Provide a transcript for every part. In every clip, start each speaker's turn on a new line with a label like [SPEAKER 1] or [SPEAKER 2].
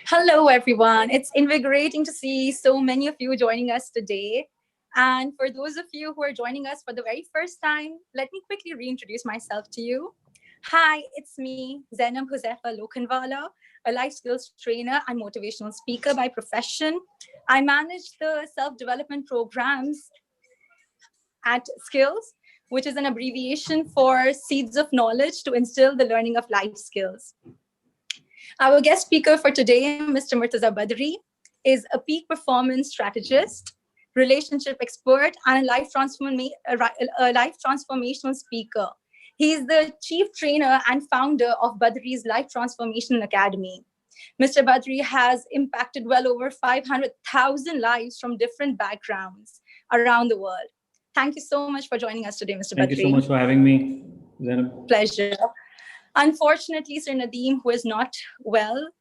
[SPEAKER 1] Hello, everyone. It's invigorating to see so many of you joining us today. And for those of you who are joining us for the very first time, let me quickly reintroduce myself to you. Hi, it's me, Zainab Lokhandwala, a life skills trainer and motivational speaker by profession. I manage the self-development programs at Skills, which is an abbreviation for Seeds of Knowledge to instill the learning of life skills. Our guest speaker for today, Mr. Murtaza Badri, is a peak performance strategist, relationship expert, and a life transformational speaker. He is the chief trainer and founder of Badri's Life Transformation Academy. Mr. Badri has impacted well over 500,000 lives from different backgrounds around the world. Thank you so much for joining us today, Mr. Badri.
[SPEAKER 2] Thank you so much for having me, Zainab.
[SPEAKER 1] Pleasure. Unfortunately, Sir Nadeem, who is not well,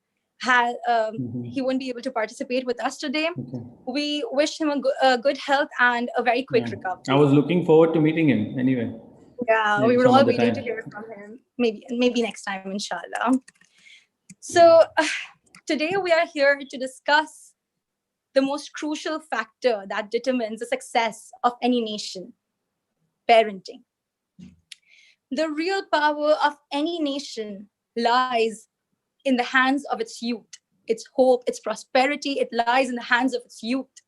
[SPEAKER 1] he won't be able to participate with us today. Okay. We wish him a good health and a very quick recovery.
[SPEAKER 2] I was looking forward to meeting him anyway.
[SPEAKER 1] Yeah, we were all waiting to hear from him. Maybe next time, inshallah. So today we are here to discuss the most crucial factor that determines the success of any nation: parenting. The real power of any nation lies in the hands of its youth. Its hope, its prosperity, it lies in the hands of its youth.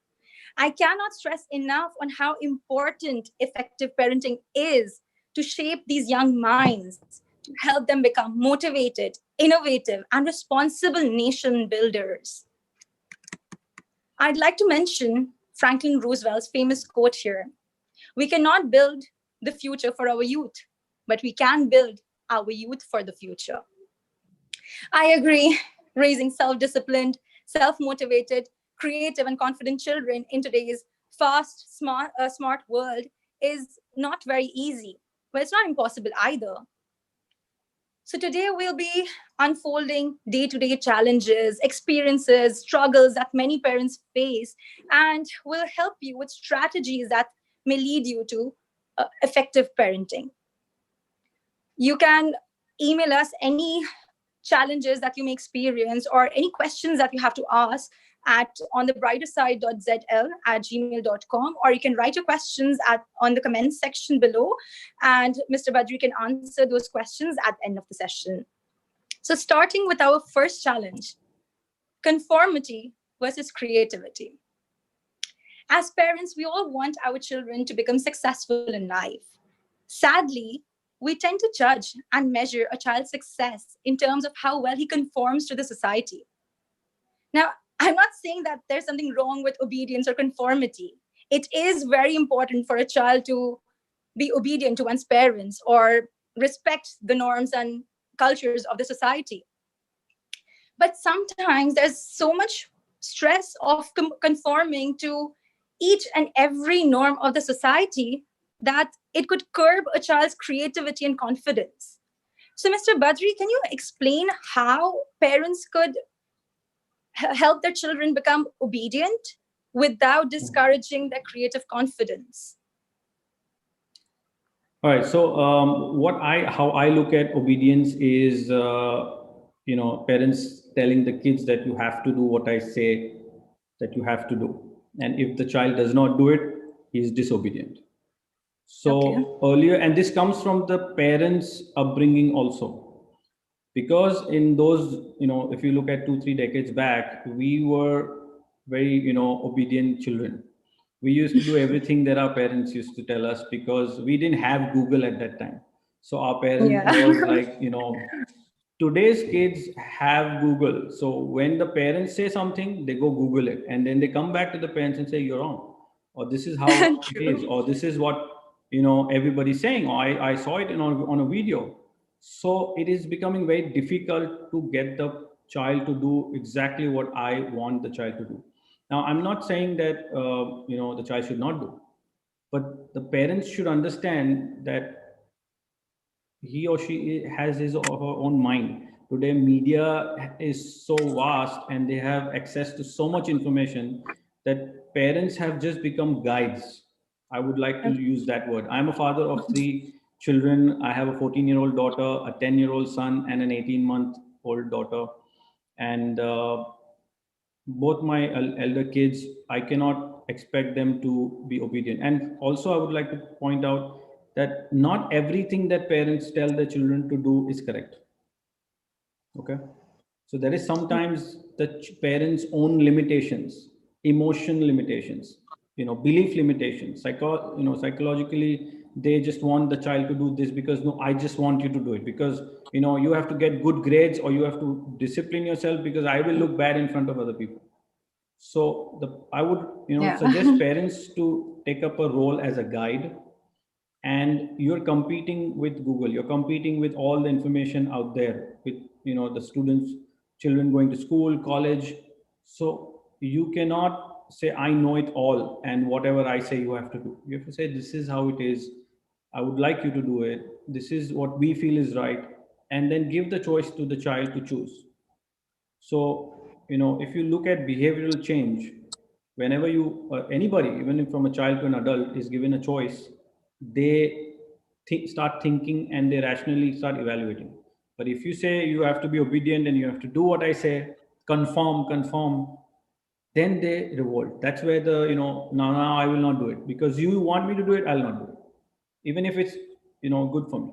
[SPEAKER 1] I cannot stress enough on how important effective parenting is to shape these young minds, to help them become motivated, innovative, and responsible nation builders. I'd like to mention Franklin Roosevelt's famous quote here: "We cannot build the future for our youth, but we can build our youth for the future." I agree, raising self-disciplined, self-motivated, creative, and confident children in today's fast, smart world is not very easy, but it's not impossible either. So today we'll be unfolding day-to-day challenges, experiences, struggles that many parents face, and we'll help you with strategies that may lead you to effective parenting. You can email us any challenges that you may experience or any questions that you have to ask at onthebrighterSide.zl@gmail.com, or you can write your questions on the comments section below, and Mr. Badri can answer those questions at the end of the session. So starting with our first challenge: conformity versus creativity. As parents, we all want our children to become successful in life. Sadly, we tend to judge and measure a child's success in terms of how well he conforms to the society. Now, I'm not saying that there's something wrong with obedience or conformity. It is very important for a child to be obedient to one's parents or respect the norms and cultures of the society. But sometimes there's so much stress of conforming to each and every norm of the society that it could curb a child's creativity and confidence. So, Mr. Badri, can you explain how parents could help their children become obedient without discouraging their creative confidence?
[SPEAKER 2] All right. So, how I look at obedience is, parents telling the kids that you have to do what I say that you have to do, and if the child does not do it, he is disobedient. So earlier, and this comes from the parents' upbringing also, because in those, if you look at 2-3 decades back, we were very, obedient children. We used to do everything that our parents used to tell us because we didn't have Google at that time. So our parents was like, today's kids have Google. So when the parents say something, they go Google it, and then they come back to the parents and say, "You're wrong," or "This is how it is," or "This is what everybody's saying," or I saw it on a video. So it is becoming very difficult to get the child to do exactly what I want the child to do. Now, I'm not saying that the child should not do, but the parents should understand that he or she has his or her own mind. Today, media is so vast and they have access to so much information that parents have just become guides. I would like to use that word. I'm a father of 3 children. I have a 14-year-old daughter, a 10-year-old son, and an 18-month-old daughter. And both my elder kids, I cannot expect them to be obedient. And also, I would like to point out that not everything that parents tell their children to do is correct. Okay. So there is sometimes the parents' own limitations, emotion limitations, belief limitations. Psychologically, they just want the child to do this because no, I just want you to do it because you have to get good grades or you have to discipline yourself because I will look bad in front of other people. So I would suggest parents to take up a role as a guide, and you're competing with Google, you're competing with all the information out there with the students, children going to school, college. So you cannot say I know it all and whatever I say you have to do. You have to say this is how it is, I would like you to do it, this is what we feel is right, and then give the choice to the child to choose. So, if you look at behavioral change, whenever anybody, even from a child to an adult, is given a choice, they start thinking and they rationally start evaluating. But if you say you have to be obedient and you have to do what I say, conform, then they revolt. That's where now I will not do it because you want me to do it, I'll not do it, even if it's good for me.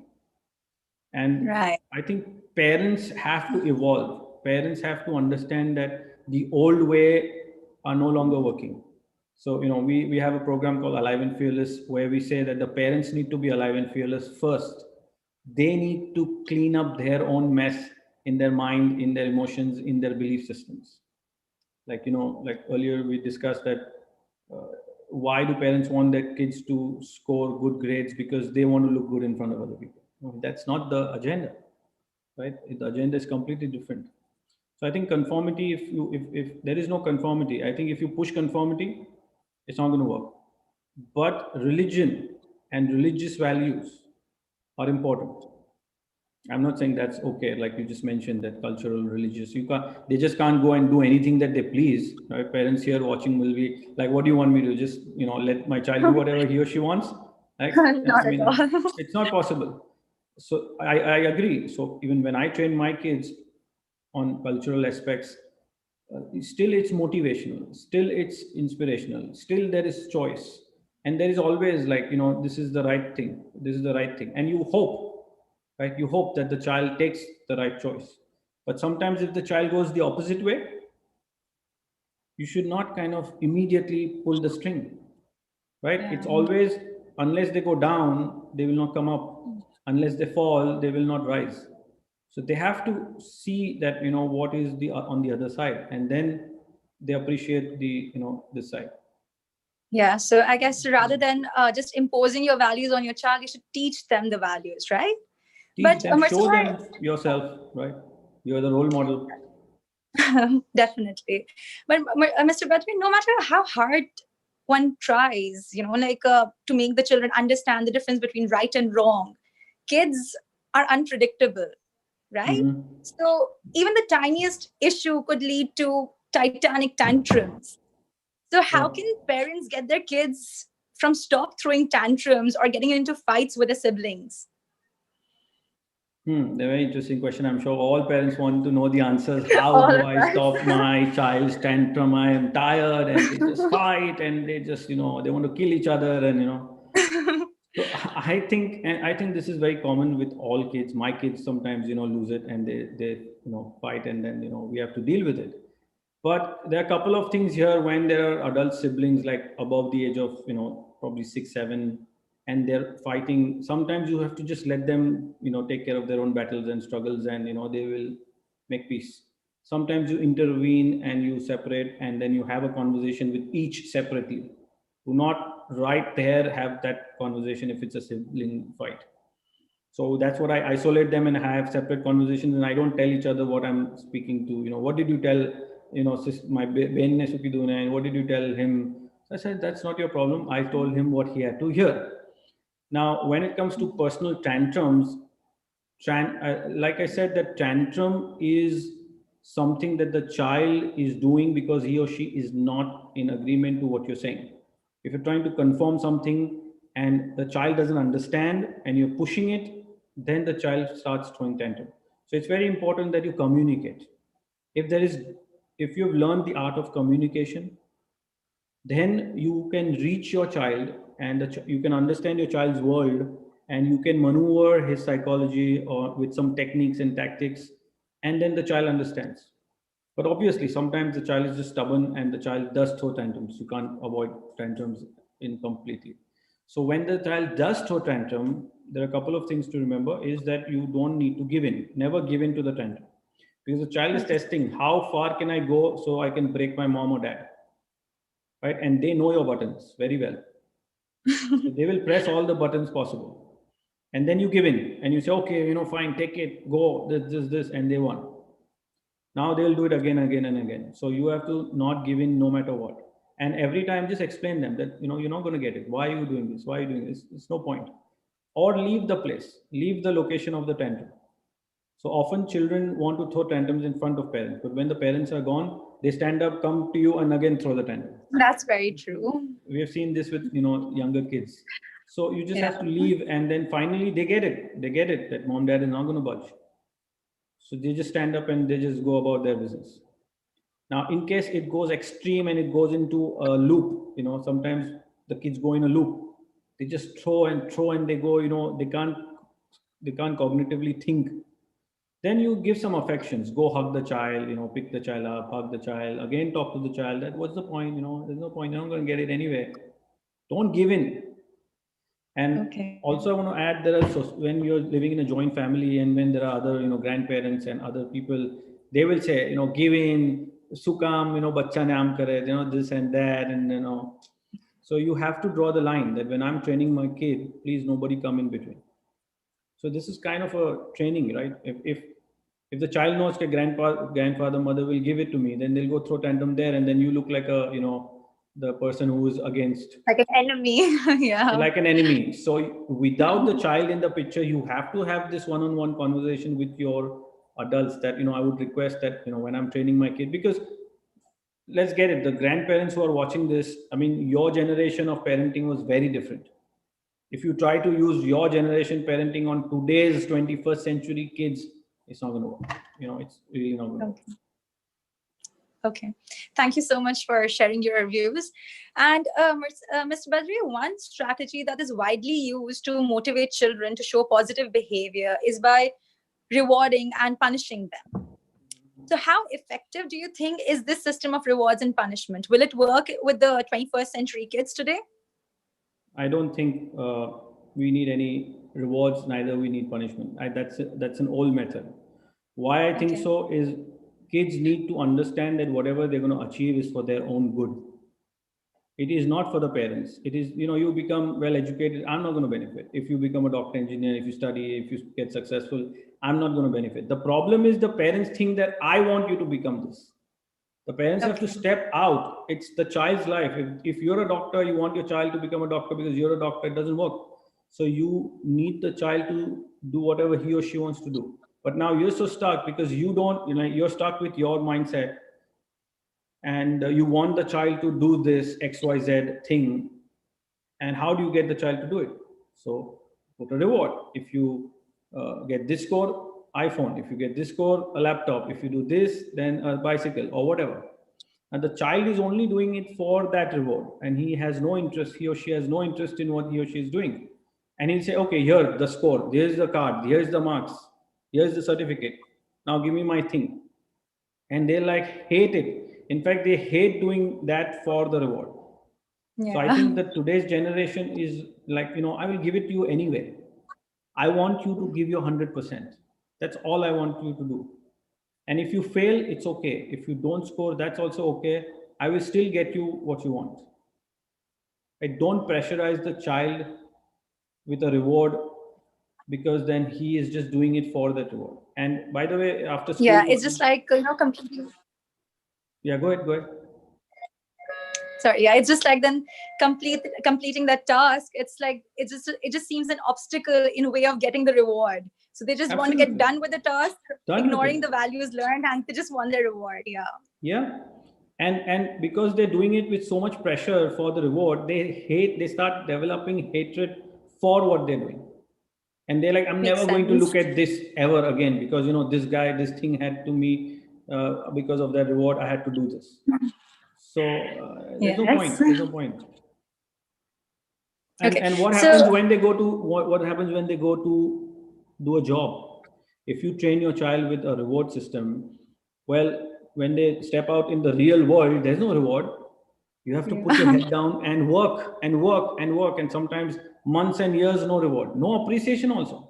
[SPEAKER 2] And I think parents have to evolve. Parents have to understand that the old way are no longer working. So, we have a program called Alive and Fearless where we say that the parents need to be alive and fearless first. They need to clean up their own mess in their mind, in their emotions, in their belief systems. Like earlier we discussed that uh, why do parents want their kids to score good grades? Because they want to look good in front of other people. No, that's not the agenda, right? The agenda is completely different. So I think conformity, if there is no conformity, I think if you push conformity, it's not going to work. But religion and religious values are important. I'm not saying that's okay. Like you just mentioned, that cultural, religious, they just can't go and do anything that they please. Right? Parents here watching will be like, what do you want me to just, let my child do whatever he or she wants? Like,
[SPEAKER 1] Not
[SPEAKER 2] I
[SPEAKER 1] at
[SPEAKER 2] mean,
[SPEAKER 1] all.
[SPEAKER 2] it's not possible. So I agree. So even when I train my kids on cultural aspects, still it's motivational, still it's inspirational, still there is choice. And there is always like, this is the right thing, this is the right thing. And you hope, right? You hope that the child takes the right choice. But sometimes if the child goes the opposite way, you should not kind of immediately pull the string, right? It's always, unless they go down, they will not come up. Unless they fall, they will not rise. So they have to see that, what is the on the other side, and then they appreciate the, this side.
[SPEAKER 1] Yeah, so I guess rather than just imposing your values on your child, you should teach them the values, right?
[SPEAKER 2] Teach
[SPEAKER 1] But
[SPEAKER 2] them, show them yourself, right? You're the role model.
[SPEAKER 1] Definitely. But Mr. Badri, no matter how hard one tries, to make the children understand the difference between right and wrong, kids are unpredictable, right?
[SPEAKER 2] Mm-hmm.
[SPEAKER 1] So even the tiniest issue could lead to titanic tantrums. So how
[SPEAKER 2] Yeah.
[SPEAKER 1] can parents get their kids from stop throwing tantrums or getting into fights with their siblings?
[SPEAKER 2] A very interesting question. I'm sure all parents want to know the answers. How
[SPEAKER 1] All
[SPEAKER 2] do
[SPEAKER 1] of
[SPEAKER 2] I stop
[SPEAKER 1] us.
[SPEAKER 2] my child's tantrum? I am tired, and they just fight, and they just, they want to kill each other, and So I think this is very common with all kids. My kids sometimes lose it and they fight, and then we have to deal with it. But there are a couple of things here when there are adult siblings like above the age of probably 6 7, and they're fighting. Sometimes you have to just let them take care of their own battles and struggles, and they will make peace. Sometimes you intervene and you separate, and then you have a conversation with each separately. Do not right there have that conversation if it's a sibling fight. So that's what I isolate them and have separate conversations, and I don't tell each other what I'm speaking to. What did you tell my Ben ne suki duna, and what did you tell him? So I said that's not your problem. I told him what he had to hear. Now when it comes to personal tantrums, like I said, that tantrum is something that the child is doing because he or she is not in agreement to what you're saying. If you're trying to confirm something and the child doesn't understand and you're pushing it, then the child starts throwing tantrum. So it's very important that you communicate. If you've learned the art of communication, then you can reach your child, and you can understand your child's world, and you can maneuver his psychology or with some techniques and tactics, and then the child understands. But obviously sometimes the child is just stubborn and the child does throw tantrums. You can't avoid tantrums in completely. So when the child does throw tantrum, there are a couple of things to remember is that you don't need to give in. Never give in to the tantrum, because the child is testing how far can I go so I can break my mom or dad, right? And they know your buttons very well. So they will press all the buttons possible. And then you give in and you say, okay, fine, take it, go, this, and they won. Now they'll do it again, again, and again. So you have to not give in no matter what. And every time just explain them that, you're not going to get it. Why are you doing this? Why are you doing this? It's no point. Or leave the place, leave the location of the tantrum. So often children want to throw tantrums in front of parents, but when the parents are gone, they stand up, come to you, and again throw the tantrum.
[SPEAKER 1] That's very true.
[SPEAKER 2] We have seen this with younger kids. So you just have to leave, and then finally they get it. They get it that mom, dad is not going to budge. So they just stand up and they just go about their business. Now, in case it goes extreme and it goes into a loop, sometimes the kids go in a loop. They just throw and they go, they can't cognitively think. Then you give some affections. Go hug the child, pick the child up, hug the child. Again, talk to the child. What's the point? There's no point. You're not going to get it anyway. Don't give in. And also, I want to add that when you're living in a joint family and when there are other, grandparents and other people, they will say, give in, sukam, bacha naam kare, this and that, and So you have to draw the line that when I'm training my kid, please nobody come in between. So this is kind of a training, right? If the child knows that grandfather, mother will give it to me, then they'll go throw tantrum there, and then you look like the person who is against,
[SPEAKER 1] like an enemy. Yeah,
[SPEAKER 2] like an enemy. So without the child in the picture, you have to have this one-on-one conversation with your adults that I would request that when I'm training my kid, because let's get it, the grandparents who are watching this, I mean, your generation of parenting was very different. If you try to use your generation parenting on today's 21st century kids, it's not going to work. It's really not going to work.
[SPEAKER 1] Okay. Thank you so much for sharing your views. And Mr. Badri, one strategy that is widely used to motivate children to show positive behavior is by rewarding and punishing them. So how effective do you think is this system of rewards and punishment? Will it work with the 21st century kids today?
[SPEAKER 2] I don't think we need any rewards, neither we need punishment. That's an old method. Why I think so is kids need to understand that whatever they're going to achieve is for their own good. It is not for the parents. It is, you become well educated, I'm not going to benefit. If you become a doctor, engineer, if you study, if you get successful, I'm not going to benefit. The problem is the parents think that I want you to become this. The parents have to step out. It's the child's life. If you're a doctor, you want your child to become a doctor because you're a doctor, it doesn't work. So you need the child to do whatever he or she wants to do. But now you're so stuck because you're stuck with your mindset, and you want the child to do this XYZ thing. And how do you get the child to do it? So put a reward. If you get this score, iPhone. If you get this score, a laptop. If you do this, then a bicycle or whatever. And the child is only doing it for that reward, and he or she has no interest in what he or she is doing. And he'll say, okay, here, the score, here's the card, here's the marks, here's the certificate. Now give me my thing. And they hate it. In fact, they hate doing that for the reward. Yeah. So I think that today's generation is I will give it to you anyway. I want you to give your 100%. That's all I want you to do. And if you fail, it's okay. If you don't score, that's also okay. I will still get you what you want. Don't pressurize the child with a reward, because then he is just doing it for that reward. And by the way, after school...
[SPEAKER 1] Yeah, it's just completely...
[SPEAKER 2] Yeah, go ahead.
[SPEAKER 1] Sorry, yeah, it's just then completing that task. It's it just seems an obstacle in a way of getting the reward. So they just want to get done with the task, ignoring the values learned, and they just want the reward.
[SPEAKER 2] Yeah. And because they're doing it with so much pressure for the reward, they start developing hatred for what they're doing. And they're like, I'm never going to look at this ever again, because this guy, this thing had to me because of that reward, I had to do this. So there's no point. There's no point. And what happens when they go to what happens when they go to do a job? If you train your child with a reward system, well, when they step out in the real world, there's no reward. You have to put your head down and work and work and work, and sometimes months and years, no reward, no appreciation also.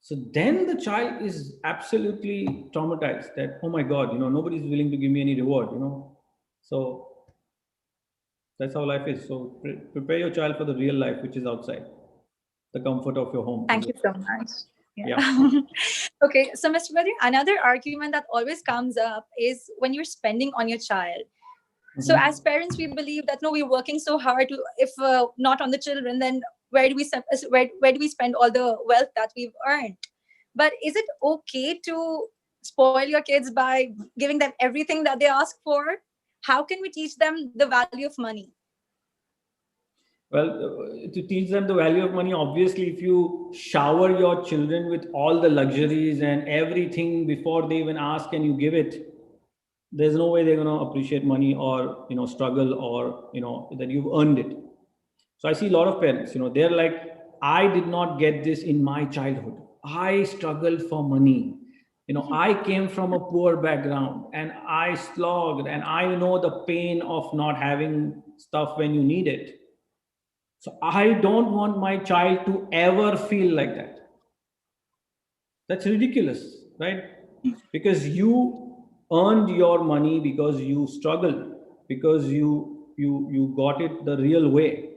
[SPEAKER 2] So then the child is absolutely traumatized that, oh my God, nobody's willing to give me any reward, So that's how life is. So prepare your child for the real life, which is outside the comfort of your home.
[SPEAKER 1] Thank you so much. Yeah. Okay. So, Mr. Badri, another argument that always comes up is when you're spending on your child. So as parents, we believe that, no, we're working so hard to, if not on the children, then where do we spend all the wealth that we've earned? But is it okay to spoil your kids by giving them everything that they ask for? How can we teach them the value of money?
[SPEAKER 2] Well, to teach them the value of money, obviously, if you shower your children with all the luxuries and everything before they even ask and you give it, there's no way they're going to appreciate money or, struggle or, that you've earned it. So I see a lot of parents, they're like, I did not get this in my childhood. I struggled for money. I came from a poor background and I slogged and I know the pain of not having stuff when you need it. So I don't want my child to ever feel like that. That's ridiculous, right? Because you earned your money, because you struggled, because you got it the real way.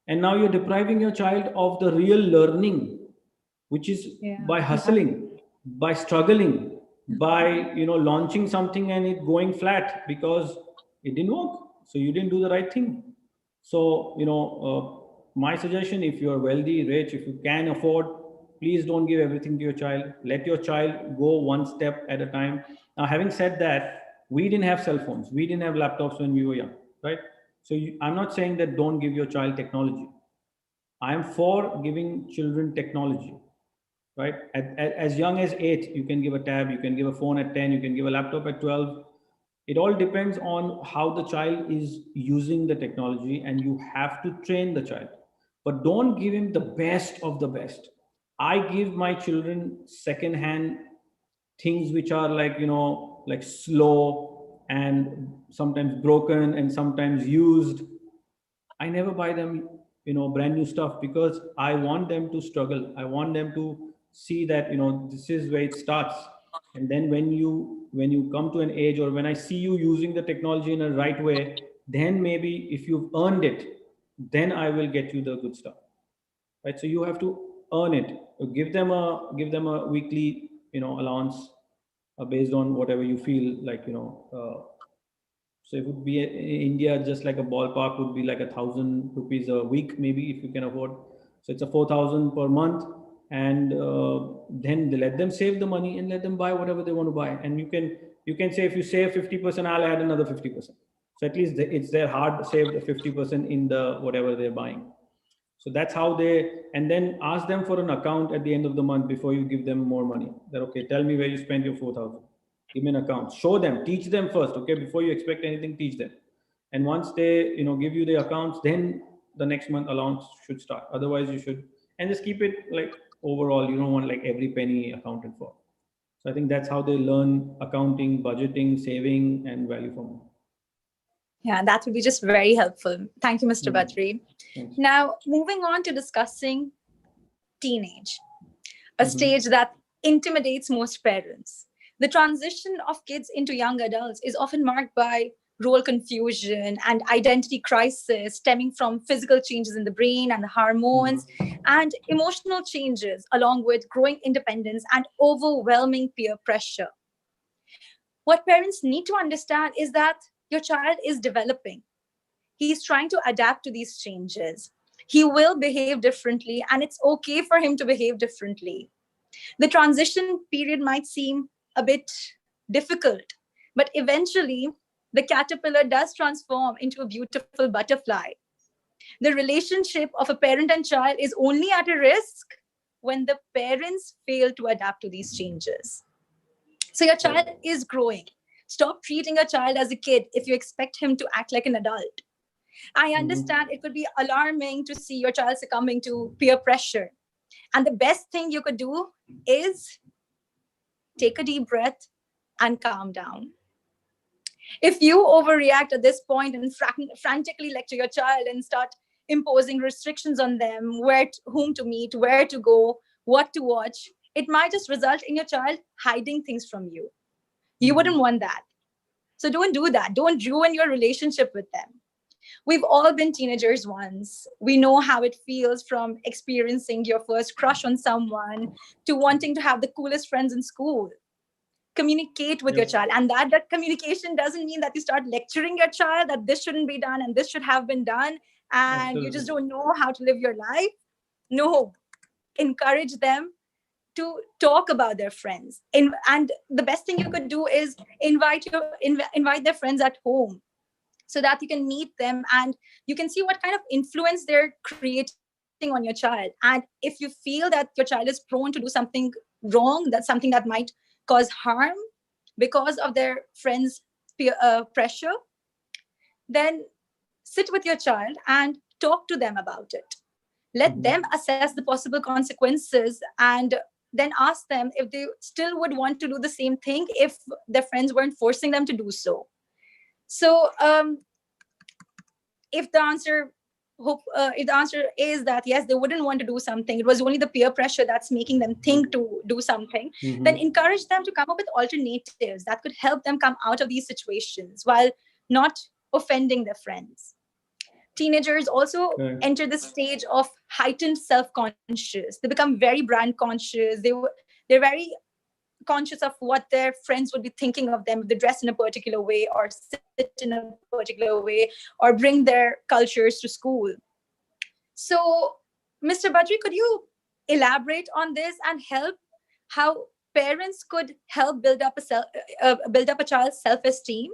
[SPEAKER 2] And now you're depriving your child of the real learning, which is by hustling, by struggling, by launching something and it going flat because it didn't work. So you didn't do the right thing. So my suggestion, if you're wealthy, rich, if you can afford, please don't give everything to your child. Let your child go one step at a time. Now, having said that, we didn't have cell phones, we didn't have laptops when we were young, right? So I'm not saying that don't give your child technology. I am for giving children technology, right? As young as 8, you can give a tab, you can give a phone at 10, you can give a laptop at 12. It all depends on how the child is using the technology, and you have to train the child. But don't give him the best of the best. I give my children second-hand things which are like slow and sometimes broken and sometimes used. I never buy them, brand new stuff, because I want them to struggle. I want them to see that, this is where it starts. And then when you come to an age, or when I see you using the technology in a right way, then maybe if you've earned it, then I will get you the good stuff. Right? So you have to earn it. Give them a weekly, allowance based on whatever you feel like, so it would be in India, just like a ballpark would be like 1,000 rupees a week, maybe, if you can afford. So it's a 4,000 per month, and then they let them save the money and let them buy whatever they want to buy. And you can say, if you save 50%, I'll add another 50%. So at least it's their hard saved 50% in the whatever they're buying. So that's how and then ask them for an account at the end of the month before you give them more money. That, okay, tell me where you spent your 4,000. Give me an account. Show them, teach them first, okay? Before you expect anything, teach them. And once they, give you the accounts, then the next month allowance should start. Otherwise, you should, and just keep it like overall. You don't want like every penny accounted for. So I think that's how they learn accounting, budgeting, saving, and value for money.
[SPEAKER 1] Yeah, that would be just very helpful. Thank you, Mr. Badri. Now, moving on to discussing teenage, a stage that intimidates most parents. The transition of kids into young adults is often marked by role confusion and identity crisis stemming from physical changes in the brain and the hormones and emotional changes, along with growing independence and overwhelming peer pressure. What parents need to understand is that your child is developing. He's trying to adapt to these changes. He will behave differently, and it's okay for him to behave differently. The transition period might seem a bit difficult, but eventually the caterpillar does transform into a beautiful butterfly. The relationship of a parent and child is only at a risk when the parents fail to adapt to these changes. So your child is growing. Stop treating a child as a kid if you expect him to act like an adult. I understand it could be alarming to see your child succumbing to peer pressure. And the best thing you could do is take a deep breath and calm down. If you overreact at this point and frantically lecture your child and start imposing restrictions on them, whom to meet, where to go, what to watch, it might just result in your child hiding things from you. You wouldn't want that. So don't do that. Don't ruin your relationship with them. We've all been teenagers once. We know how it feels, from experiencing your first crush on someone to wanting to have the coolest friends in school. Communicate with your child, and that communication doesn't mean that you start lecturing your child that this shouldn't be done and this should have been done, and you just don't know how to live your life. No, encourage them to talk about their friends, and the best thing you could do is invite their friends at home, so that you can meet them and you can see what kind of influence they're creating on your child. And if you feel that your child is prone to do something wrong, that's something that might cause harm because of their friends' pressure, then sit with your child and talk to them about it. Let them assess the possible consequences, and then ask them if they still would want to do the same thing if their friends weren't forcing them to do so. So if the answer is that yes, they wouldn't want to do something, it was only the peer pressure that's making them think to do something, then encourage them to come up with alternatives that could help them come out of these situations while not offending their friends. Teenagers also enter the stage of heightened self-conscious. They become very brand conscious. They're very conscious of what their friends would be thinking of them if they dress in a particular way or sit in a particular way or bring their cultures to school. So, Mr. Badri, could you elaborate on this and help how parents could help build up a child's self-esteem?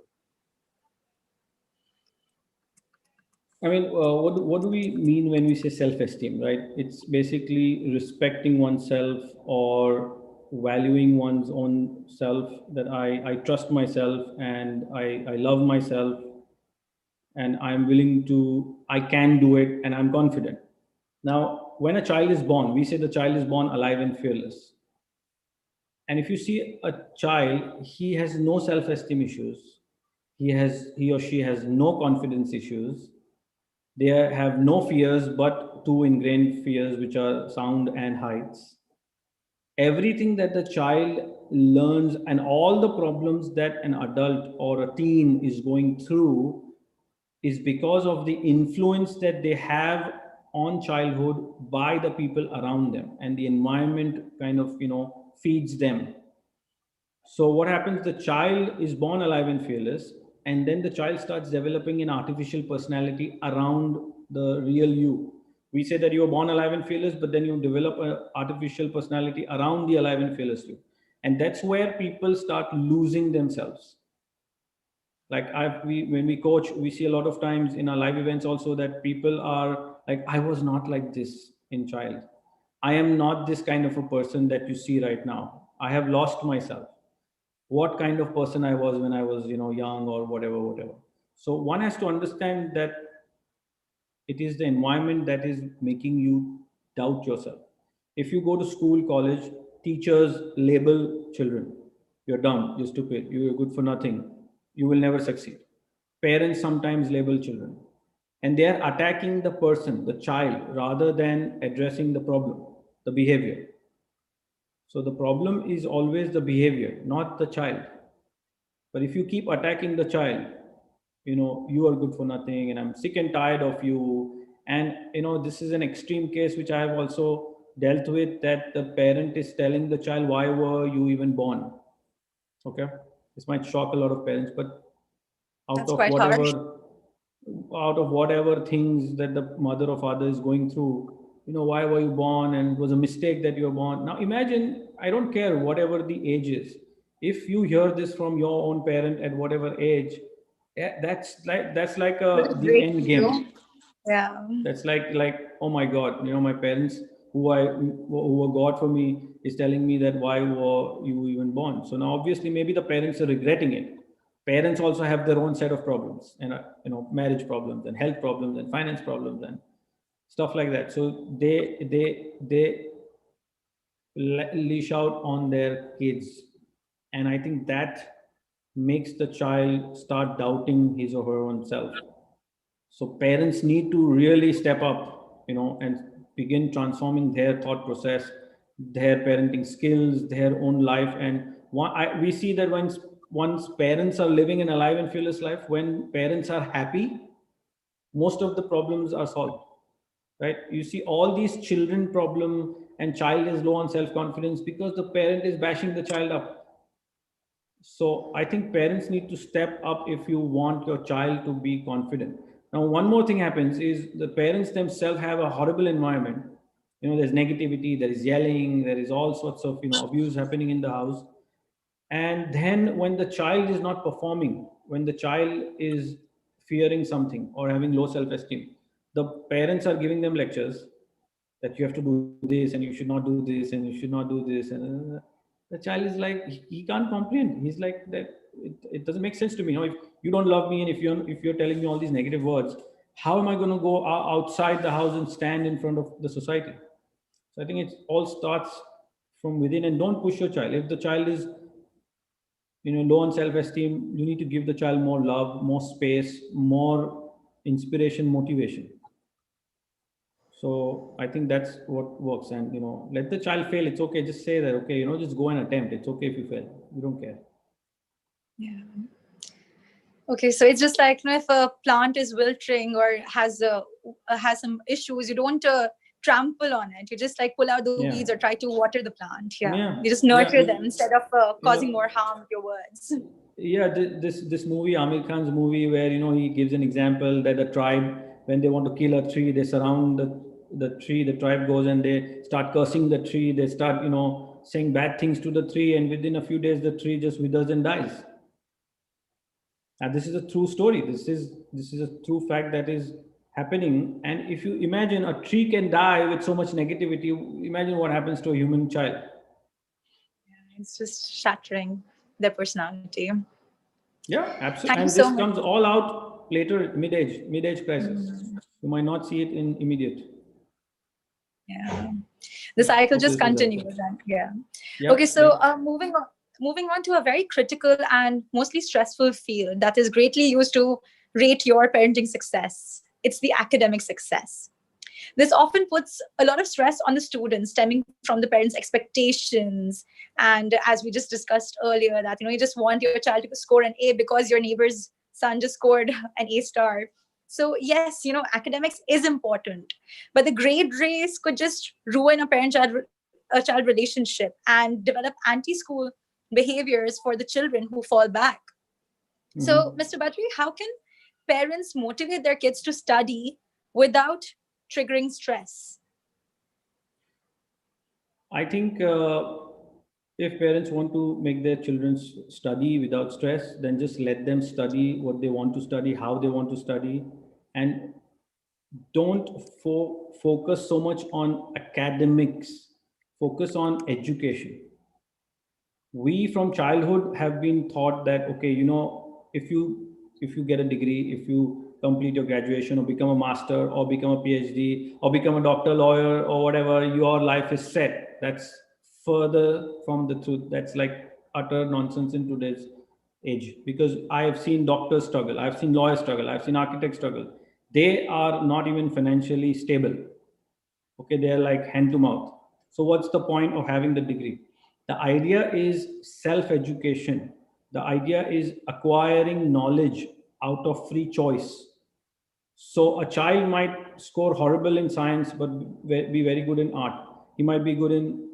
[SPEAKER 2] I mean, what do we mean when we say self-esteem, right? It's basically respecting oneself or valuing one's own self, that I trust myself and I love myself and I'm willing to, I can do it and I'm confident. Now, when a child is born, we say the child is born alive and fearless. And if you see a child, he has no self-esteem issues. He or she has no confidence issues. They have no fears but two ingrained fears, which are sound and heights. Everything that the child learns and all the problems that an adult or a teen is going through is because of the influence that they have on childhood by the people around them, and the environment kind of feeds them. So what happens, the child is born alive and fearless, and then the child starts developing an artificial personality around the real you. We say that you are born alive and fearless, but then you develop an artificial personality around the alive and fearless you, and that's where people start losing themselves. Like when we coach, we see a lot of times in our live events also that people are like, I was not like this in child. I am not this kind of a person that you see right now. I have lost myself. What kind of person I was when I was, young or whatever. So one has to understand that it is the environment that is making you doubt yourself. If you go to school, college, teachers label children. You're dumb, you're stupid, you're good for nothing, you will never succeed. Parents sometimes label children. And they are attacking the person, the child, rather than addressing the problem, the behavior. So the problem is always the behavior, not the child. But if you keep attacking the child, you are good for nothing and I'm sick and tired of you. And, this is an extreme case which I have also dealt with, that the parent is telling the child, why were you even born? Okay. This might shock a lot of parents, but out
[SPEAKER 1] That's
[SPEAKER 2] of
[SPEAKER 1] quite harsh.
[SPEAKER 2] whatever things that the mother or father is going through, why were you born? And it was a mistake that you were born. Now imagine, I don't care whatever the age is. If you hear this from your own parent at whatever age, that's like
[SPEAKER 1] Will it
[SPEAKER 2] the
[SPEAKER 1] break
[SPEAKER 2] end
[SPEAKER 1] you?
[SPEAKER 2] game.
[SPEAKER 1] Yeah.
[SPEAKER 2] That's like, oh my God, my parents who were God for me is telling me that why were you even born? So now obviously maybe the parents are regretting it. parents also have their own set of problems, and marriage problems and health problems and finance problems and stuff like that. So they leash out on their kids, and I think that makes the child start doubting his or her own self. So parents need to really step up, and begin transforming their thought process, their parenting skills, their own life. And we see that once parents are living an alive and fearless life, when parents are happy, most of the problems are solved, right? You see all these children problem, and child is low on self-confidence because the parent is bashing the child up. So I think parents need to step up if you want your child to be confident. Now, one more thing happens is the parents themselves have a horrible environment. There's negativity, there is yelling, there is all sorts of abuse happening in the house. And then when the child is not performing, when the child is fearing something or having low self-esteem, the parents are giving them lectures that you have to do this and you should not do this and you should not do this, and the child is like, he can't comprehend. He's like that. It doesn't make sense to me. If you don't love me, and if you're telling me all these negative words, how am I going to go outside the house and stand in front of the society? So I think it all starts from within. And don't push your child. If the child is low on self-esteem, you need to give the child more love, more space, more inspiration, motivation. So I think that's what works. And let the child fail. It's okay. Just say that, okay, just go and attempt. It's okay if you fail. We don't care.
[SPEAKER 1] Yeah. Okay, so it's just like, if a plant is wilting or has some issues, you don't trample on it. You just like pull out the weeds or try to water the plant. Yeah. You just nurture them instead of causing more harm with your words.
[SPEAKER 2] Yeah, this movie, Amir Khan's movie, where he gives an example that a tribe, when they want to kill a tree, they surround the tree. The tribe goes and they start cursing the tree. They start saying bad things to the tree, and within a few days the tree just withers and dies. And this is a true story. This is a true fact that is happening. And if you imagine a tree can die with so much negativity, imagine what happens to a human child.
[SPEAKER 1] Yeah, it's just shattering their personality.
[SPEAKER 2] Yeah, absolutely. And this comes all out later, mid-age crisis. You might not see it in immediate.
[SPEAKER 1] Yeah, the cycle just continues. Yeah. Okay, so moving on to a very critical and mostly stressful field that is greatly used to rate your parenting success. It's the academic success. This often puts a lot of stress on the students, stemming from the parents' expectations. And as we just discussed earlier, that you just want your child to score an A because your neighbor's son just scored an A star. So yes, academics is important, but the grade race could just ruin a parent-child relationship and develop anti-school behaviors for the children who fall back. Mm-hmm. So, Mr. Badri, how can parents motivate their kids to study without triggering stress?
[SPEAKER 2] I think if parents want to make their children study without stress, then just let them study what they want to study, how they want to study, and don't focus so much on academics. Focus on education. We from childhood have been taught that, okay, if you get a degree, if you complete your graduation or become a master or become a PhD or become a doctor, lawyer, or whatever, your life is set. That's further from the truth. That's like utter nonsense in today's age, because I have seen doctors struggle, I've seen lawyers struggle, I've seen architects struggle. They are not even financially stable. Okay, they're like hand to mouth. So what's the point of having the degree? The idea is self-education. The idea is acquiring knowledge out of free choice. So a child might score horrible in science, but be very good in art. He might be good in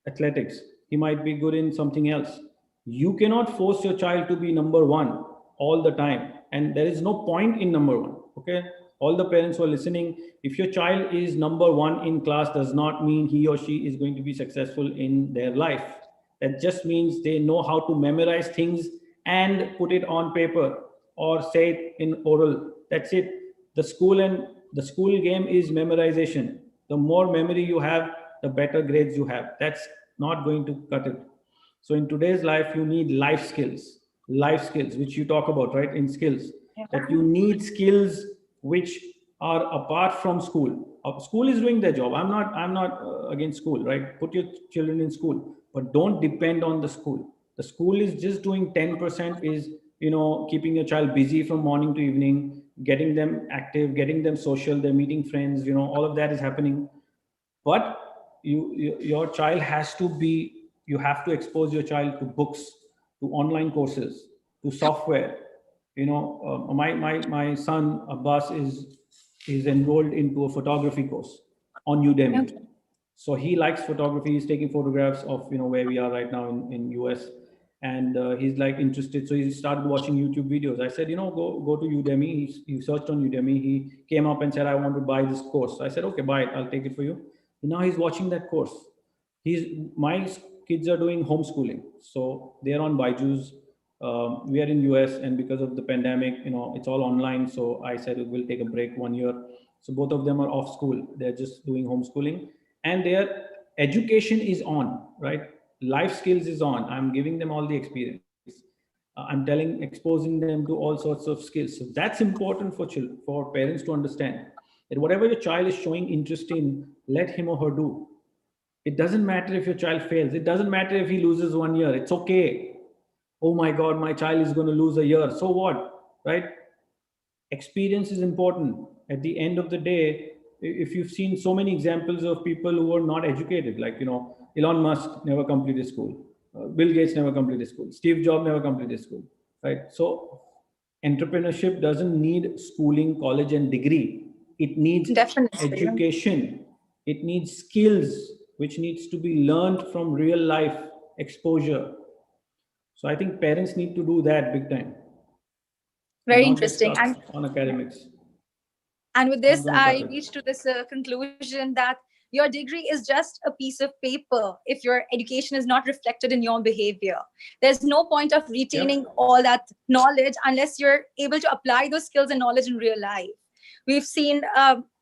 [SPEAKER 2] athletics. He might be good in something else. You cannot force your child to be number one all the time. And there is no point in number one. Okay. All the parents who are listening, if your child is number one in class, does not mean he or she is going to be successful in their life. That just means they know how to memorize things and put it on paper or say it in oral. That's it. The school game is memorization. The more memory you have, the better grades you have. That's not going to cut it. So in today's life, you need life skills. life skills, which you talk about, right? In skills, that you need skills which are apart from school. School is doing their job. I'm not against school, right? Put your children in school, but don't depend on the school. The school is just doing 10%, is, keeping your child busy from morning to evening, getting them active, getting them social, they're meeting friends, all of that is happening. But your child has to be, you have to expose your child to books, to online courses, to software. My son Abbas is enrolled into a photography course on Udemy.
[SPEAKER 1] Okay.
[SPEAKER 2] So he likes photography. He's taking photographs of, where we are right now in US, and he's like interested. So he started watching YouTube videos. I said, go to Udemy. He searched on Udemy. He came up and said, I want to buy this course. I said, okay, buy it. I'll take it for you. Now he's watching that course. My kids are doing homeschooling, so they're on Byju's. We are in US, and because of the pandemic, it's all online. So I said we'll take a break 1 year. So both of them are off school. They're just doing homeschooling, and their education is on, right? Life skills is on. I'm giving them all the experience. Exposing them to all sorts of skills. So that's important for parents to understand that whatever your child is showing interest in, let him or her do. It doesn't matter if your child fails. It doesn't matter if he loses 1 year. It's okay. Oh my God, my child is going to lose a year. So what? Right? Experience is important. At the end of the day, if you've seen so many examples of people who are not educated, like, Elon Musk never completed school, Bill Gates never completed school, Steve Jobs never completed school, right? So entrepreneurship doesn't need schooling, college, and degree. It needs
[SPEAKER 1] Definitely.
[SPEAKER 2] education. It needs skills, which needs to be learned from real life exposure. So I think parents need to do that big time and
[SPEAKER 1] Very
[SPEAKER 2] not get
[SPEAKER 1] interesting.
[SPEAKER 2] stuck on academics.
[SPEAKER 1] And with
[SPEAKER 2] I'm
[SPEAKER 1] this,
[SPEAKER 2] going to cut
[SPEAKER 1] I
[SPEAKER 2] it.
[SPEAKER 1] reached to this conclusion that your degree is just a piece of paper if your education is not reflected in your behavior. There's no point of retaining
[SPEAKER 2] Yep.
[SPEAKER 1] all that knowledge unless you're able to apply those skills and knowledge in real life. We've seen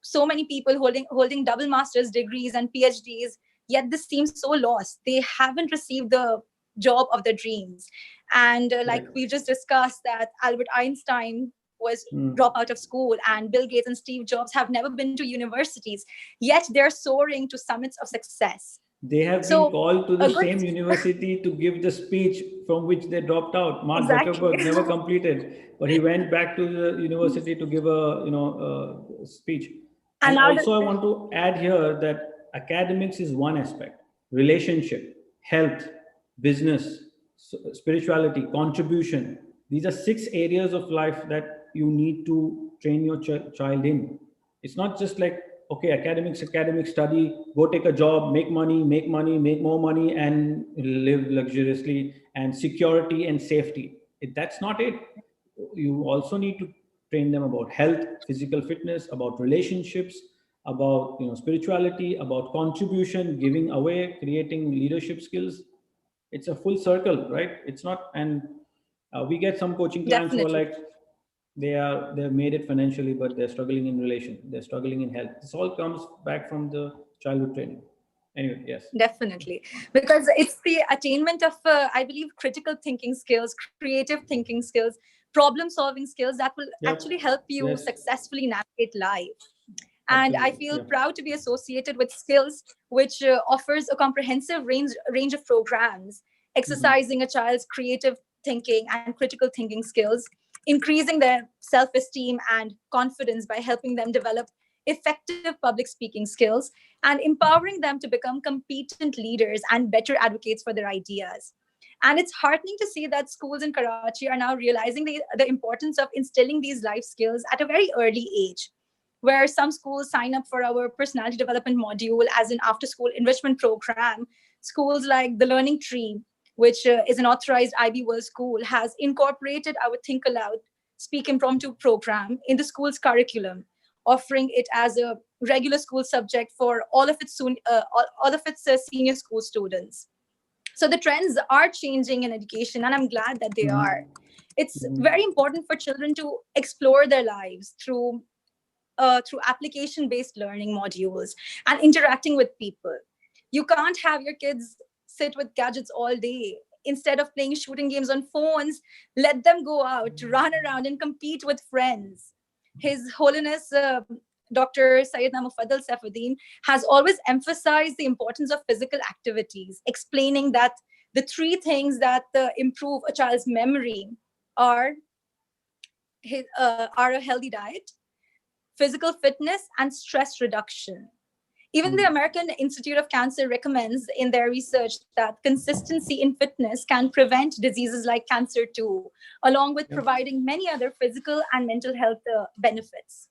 [SPEAKER 1] so many people holding double master's degrees and PhDs, yet this seems so lost. They haven't received the job of their dreams. And like
[SPEAKER 2] Correct.
[SPEAKER 1] we just discussed, that Albert Einstein was
[SPEAKER 2] Hmm.
[SPEAKER 1] drop out of school, and Bill Gates and Steve Jobs have never been to universities, yet they're soaring to summits of success.
[SPEAKER 2] They have been
[SPEAKER 1] So
[SPEAKER 2] called to the
[SPEAKER 1] a good
[SPEAKER 2] same university to give the speech from which they dropped out. Mark
[SPEAKER 1] exactly.
[SPEAKER 2] Zuckerberg never completed, but he went back to the university to give a speech.
[SPEAKER 1] And
[SPEAKER 2] And
[SPEAKER 1] now
[SPEAKER 2] also, I want to add here that academics is one aspect. Relationship, health, business, spirituality, contribution. These are 6 areas of life that you need to train your child in. It's not just like, okay, academic study, go take a job, make money, make more money, and live luxuriously, and security and safety. That's not it. You also need to train them about health, physical fitness, about relationships, about spirituality, about contribution, giving away, creating leadership skills. It's a full circle, right? It's not. And we get some coaching clients who are
[SPEAKER 1] definitely.
[SPEAKER 2] like, they've made it financially, but they're struggling in relation, they're struggling in health. This all comes back from the childhood training. Anyway, yes.
[SPEAKER 1] Definitely. Because it's the attainment of, I believe, critical thinking skills, creative thinking skills, problem solving skills that will actually
[SPEAKER 2] Yep.
[SPEAKER 1] help you
[SPEAKER 2] Yes.
[SPEAKER 1] successfully navigate life. And I
[SPEAKER 2] Absolutely.
[SPEAKER 1] feel
[SPEAKER 2] Yeah.
[SPEAKER 1] proud to be associated with skills which offers a comprehensive range of programs,
[SPEAKER 2] Mm-hmm.
[SPEAKER 1] exercising a child's creative thinking and critical thinking skills, increasing their self-esteem and confidence by helping them develop effective public speaking skills, and empowering them to become competent leaders and better advocates for their ideas. And it's heartening to see that schools in Karachi are now realizing the importance of instilling these life skills at a very early age, where some schools sign up for our personality development module as an after school enrichment program. Schools like the Learning Tree, which is an authorized IB World School, has incorporated our Think Aloud, Speak Impromptu program in the school's curriculum, offering it as a regular school subject for all of its senior school students. So the trends are changing in education, and I'm glad that they
[SPEAKER 2] Mm-hmm.
[SPEAKER 1] are. It's
[SPEAKER 2] Mm-hmm.
[SPEAKER 1] very important for children to explore their lives through application based learning modules and interacting with people. You can't have your kids sit with gadgets all day. instead of playing shooting games on phones, let them go out, run around and compete with friends. His Holiness Dr. Sayyidina Mufaddal Saifuddin has always emphasized the importance of physical activities, explaining that the three things that improve a child's memory are a healthy diet, physical fitness, and stress reduction. Even the American Institute of Cancer recommends in their research that consistency in fitness can prevent diseases like cancer too, along with providing many other physical and mental health benefits.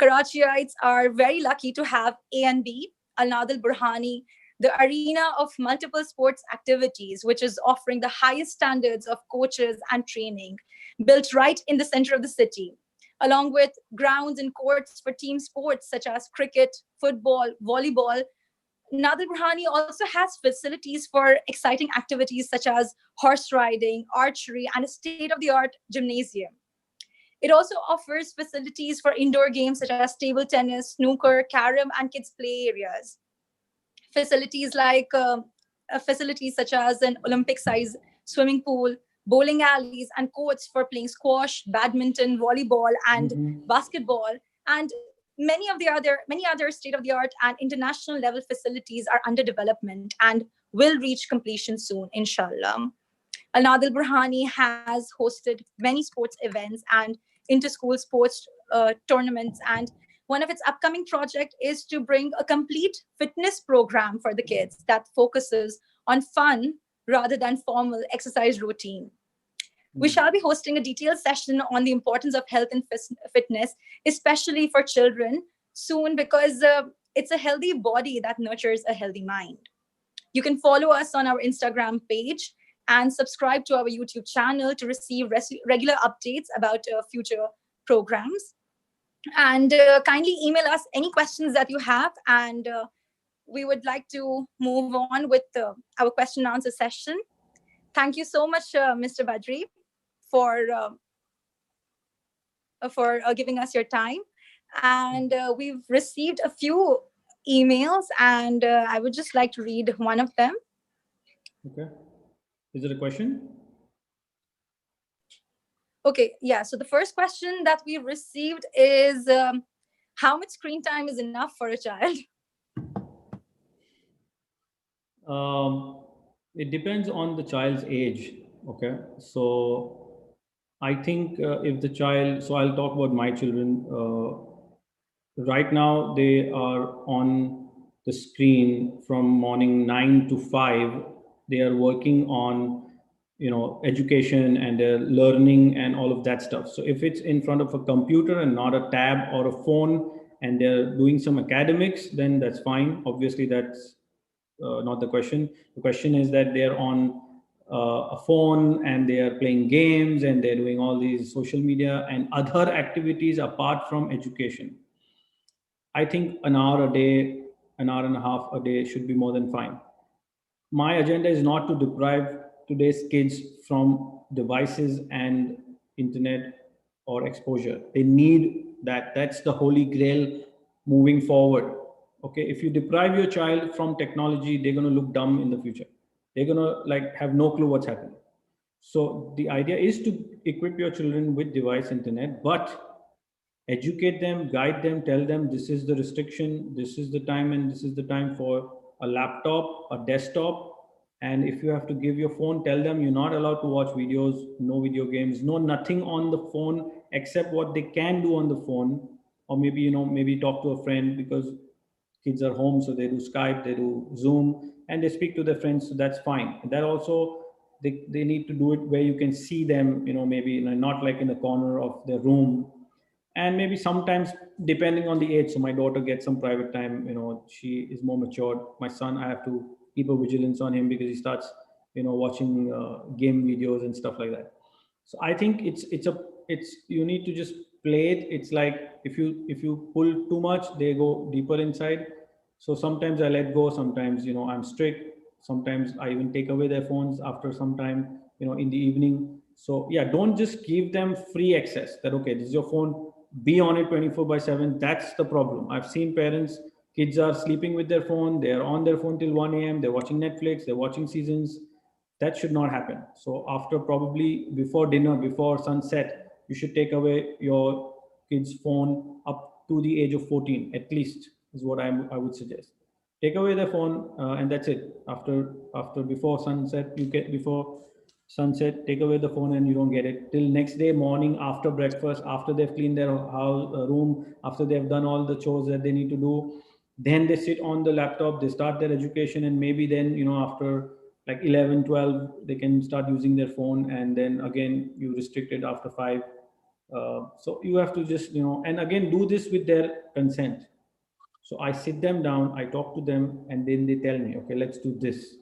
[SPEAKER 1] Karachiites are very lucky to have A&B, Al Nadal Burhani, the arena of multiple sports activities, which is offering the highest standards of coaches and training, built right in the center of the city, along with grounds and courts for team sports such as cricket, football, volleyball. Nadir Burhani also has facilities for exciting activities such as horse riding, archery, and a state-of-the-art gymnasium. It also offers facilities for indoor games such as table tennis, snooker, carom, and kids' play areas. Facilities such as an Olympic-size swimming pool, bowling alleys, and courts for playing squash, badminton, volleyball, and basketball, and many other state-of-the-art and international level facilities are under development and will reach completion soon, inshallah. Al Nadal Burhani has hosted many sports events and inter-school sports tournaments, and one of its upcoming projects is to bring a complete fitness program for the kids that focuses on fun rather than formal exercise routine. We shall be hosting a detailed session on the importance of health and fitness, especially for children, soon, because it's a healthy body that nurtures a healthy mind. You can follow us on our Instagram page and subscribe to our YouTube channel to receive regular updates about future programs. And kindly email us any questions that you have, and we would like to move on with our question and answer session. Thank you so much, Mr. Badri, for giving us your time. And we've received a few emails, and I would just like to read one of them.
[SPEAKER 2] Okay. Is it a question?
[SPEAKER 1] Okay, yeah. So the first question that we received is, how much screen time is enough for a child?
[SPEAKER 2] It depends on the child's age. Okay. So I think if the child, so I'll talk about my children. Right now, they are on the screen from morning 9 to 5. They are working on education, and they're learning and all of that stuff. So if it's in front of a computer and not a tab or a phone, and they're doing some academics, then that's fine. Obviously that's not the question. The question is that they're on a phone and they are playing games and they're doing all these social media and other activities apart from education. I think an hour a day, an hour and a half a day should be more than fine. My agenda is not to deprive today's kids from devices and internet or exposure. They need that. That's the holy grail moving forward. Okay, if you deprive your child from technology, they're going to look dumb in the future. They're going to have no clue what's happening. So the idea is to equip your children with device internet, but educate them, guide them, tell them this is the restriction, this is the time, and this is the time for a laptop, a desktop. And if you have to give your phone, tell them you're not allowed to watch videos, no video games, no nothing on the phone except what they can do on the phone. Or maybe, maybe talk to a friend, because kids are home, so they do Skype, they do Zoom, and they speak to their friends. So that's fine. And that also, they need to do it where you can see them, maybe not like in the corner of their room. And maybe sometimes depending on the age, so my daughter gets some private time, she is more matured. My son, I have to keep a vigilance on him because he starts watching game videos and stuff like that. So I think it's you need to just play it. It's like if you pull too much, they go deeper inside. So sometimes I let go, sometimes I'm strict, sometimes I even take away their phones after some time, in the evening. So yeah, don't just give them free access that, okay, this is your phone, be on it 24/7. That's the problem. I've seen parents, kids are sleeping with their phone, they're on their phone till 1 a.m., they're watching Netflix, they're watching seasons. That should not happen. So after probably before dinner, before sunset, you should take away your kid's phone up to the age of 14, at least, is what I would suggest. Take away the phone, and that's it. After before sunset, you get before sunset, take away the phone and you don't get it till next day morning after breakfast, after they've cleaned their house room, after they've done all the chores that they need to do. Then they sit on the laptop, they start their education, and maybe then, after like 11, 12, they can start using their phone, and then again you restrict it after 5. So you have to just, and again do this with their consent. So I sit them down, I talk to them, and then they tell me, okay, let's do this.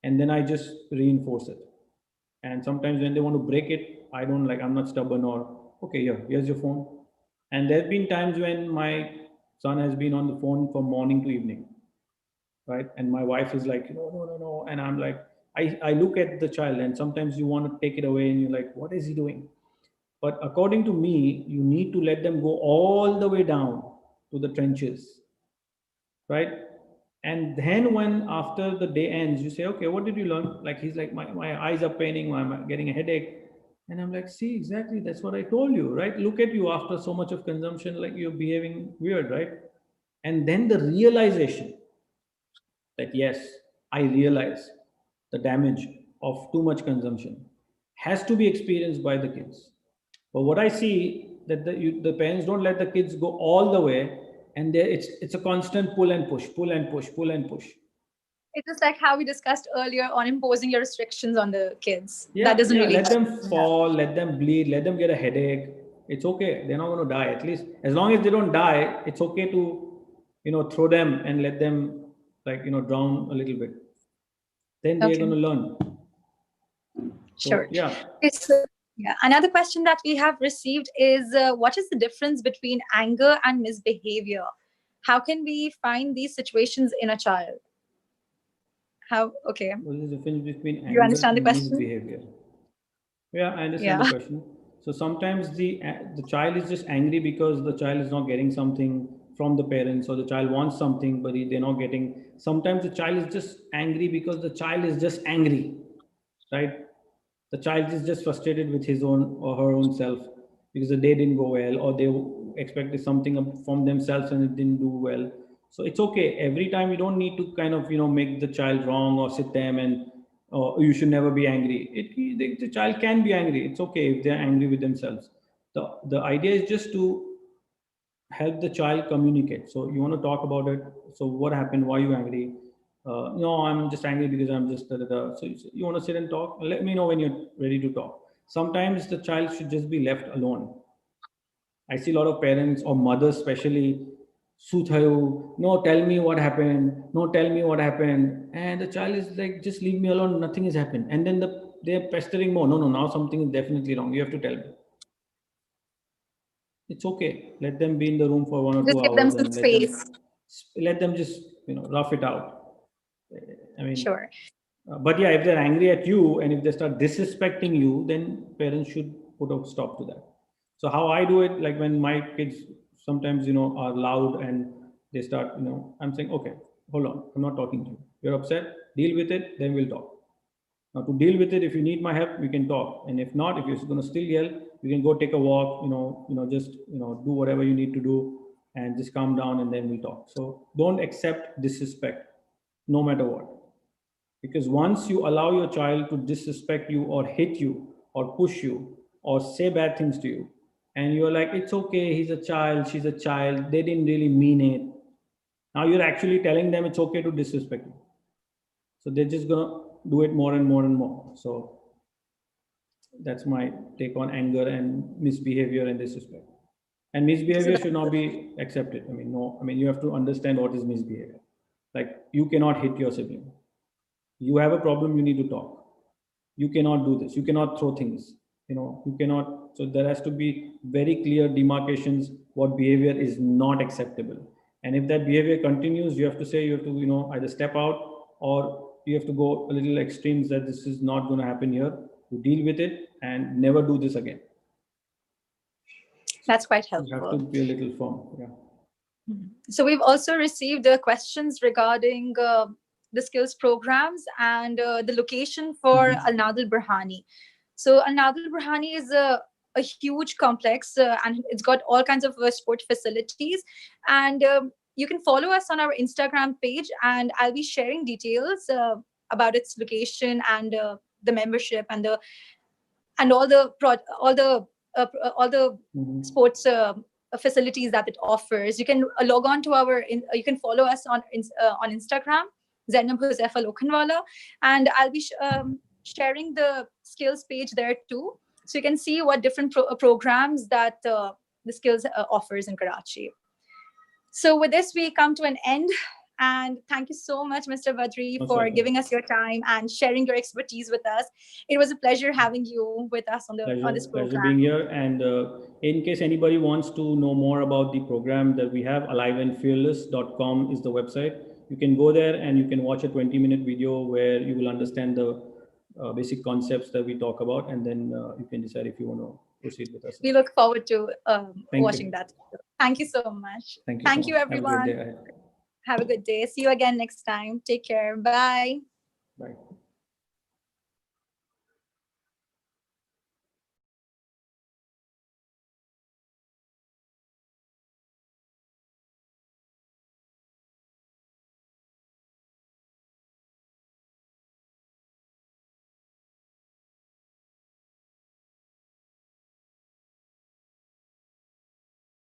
[SPEAKER 2] And then I just reinforce it. And sometimes when they want to break it, I'm not stubborn or, okay, here's your phone. And there have been times when my son has been on the phone from morning to evening, right? And my wife is like, no, no, no, no. And I'm like, I look at the child, and sometimes you want to take it away and you're like, what is he doing? But according to me, you need to let them go all the way down to the trenches, right? And then when after the day ends, you say, okay, what did you learn? Like he's like, my eyes are paining, I'm getting a headache. And I'm like, see, exactly, that's what I told you, right? Look at you after so much of consumption, like you're behaving weird, right? And then the realization that yes, I realize the damage of too much consumption has to be experienced by the kids. But what I see that the parents don't let the kids go all the way, and it's a constant pull and push, pull and push, pull and push.
[SPEAKER 1] It's just like how we discussed earlier on imposing your restrictions on the kids.
[SPEAKER 2] Yeah,
[SPEAKER 1] That doesn't
[SPEAKER 2] yeah.
[SPEAKER 1] really
[SPEAKER 2] Let them
[SPEAKER 1] help.
[SPEAKER 2] fall, let them bleed, let them get a headache. It's okay. They're not going to die. At least as long as they don't die, it's okay to, throw them and let them drown a little bit. Then they're going to learn.
[SPEAKER 1] Sure.
[SPEAKER 2] So, yeah.
[SPEAKER 1] Okay, so, yeah. Another question that we have received is what is the difference between anger and misbehavior? How can we find these situations in a child? Okay.
[SPEAKER 2] What is the difference between
[SPEAKER 1] You
[SPEAKER 2] anger
[SPEAKER 1] understand the
[SPEAKER 2] and
[SPEAKER 1] question?
[SPEAKER 2] misbehavior? Yeah, I understand
[SPEAKER 1] Yeah.
[SPEAKER 2] the question. So sometimes the child is just angry because the child is not getting something from the parents, or the child wants something but they're not getting. Sometimes the child is just angry because the child is just angry, right? The child is just frustrated with his own or her own self because the day didn't go well, or they expected something from themselves and it didn't do well. So it's okay. Every time you don't need to kind of make the child wrong or sit them and you should never be angry. The child can be angry. It's okay if they're angry with themselves. The idea is just to help the child communicate. So you want to talk about it. So what happened? Why are you angry? No, I'm just angry because I'm just da, da, da. So you want to sit and talk? Let me know when you're ready to talk. Sometimes the child should just be left alone. I see a lot of parents or mothers, especially, no, tell me what happened. No, tell me what happened. And the child is like, just leave me alone. Nothing has happened. And then they're pestering more. No, no, now something is definitely wrong. You have to tell me. It's okay. Let them be in the room for 1 or
[SPEAKER 1] Just
[SPEAKER 2] 2
[SPEAKER 1] give them
[SPEAKER 2] hours
[SPEAKER 1] some
[SPEAKER 2] and
[SPEAKER 1] space.
[SPEAKER 2] let them just rough it out. I mean,
[SPEAKER 1] Sure.
[SPEAKER 2] But yeah, if they're angry at you and if they start disrespecting you, then parents should put a stop to that. So how I do it, like when my kids sometimes are loud and they start, I'm saying, okay, hold on, I'm not talking to you. You're upset, deal with it, then we'll talk. Now, to deal with it, if you need my help, we can talk. And if not, if you're going to still yell, you can go take a walk. Just do whatever you need to do, and just calm down, and then we'll talk. So don't accept disrespect, no matter what, because once you allow your child to disrespect you or hit you or push you or say bad things to you, and you're like, it's okay, he's a child, she's a child, they didn't really mean it. Now you're actually telling them it's okay to disrespect you. So they're just gonna do it more and more and more. So that's my take on anger and misbehavior and disrespect. And misbehavior should not be accepted. I mean, no, I mean, you have to understand what is misbehavior. Like, you cannot hit your sibling. You have a problem, you need to talk. You cannot do this. You cannot throw things. You cannot. So there has to be very clear demarcations what behavior is not acceptable. And if that behavior continues, you have to say, you have to, either step out, or you have to go a little extremes that this is not going to happen here. You deal with it and never do this again.
[SPEAKER 1] That's quite
[SPEAKER 2] You have to
[SPEAKER 1] helpful.
[SPEAKER 2] be a little firm. Yeah.
[SPEAKER 1] So we've also received questions regarding the skills programs and the location for Al Nadal Burhani. So Al Nadal Burhani is a huge complex and it's got all kinds of sport facilities. And you can follow us on our Instagram page, and I'll be sharing details about its location and the membership and all the sports facilities that it offers. You can log on to you can follow us on Instagram, Zainab Lokhandwala, and I'll be sharing the skills page there too, so you can see what different programs that the skills offers in Karachi. So with this, we come to an end. And thank you so much, Mr. Badri, for giving us your time and sharing your expertise with us. It was a pleasure having you with us on this program.
[SPEAKER 2] Pleasure being here. And in case anybody wants to know more about the program that we have, aliveandfearless.com is the website. You can go there and you can watch a 20-minute video where you will understand the basic concepts that we talk about, and then you can decide if you want to proceed with us.
[SPEAKER 1] We look forward to watching that. Thank you so much.
[SPEAKER 2] Thank you,
[SPEAKER 1] everyone. Have a good day. See you again next time. Take care. Bye.
[SPEAKER 2] Bye.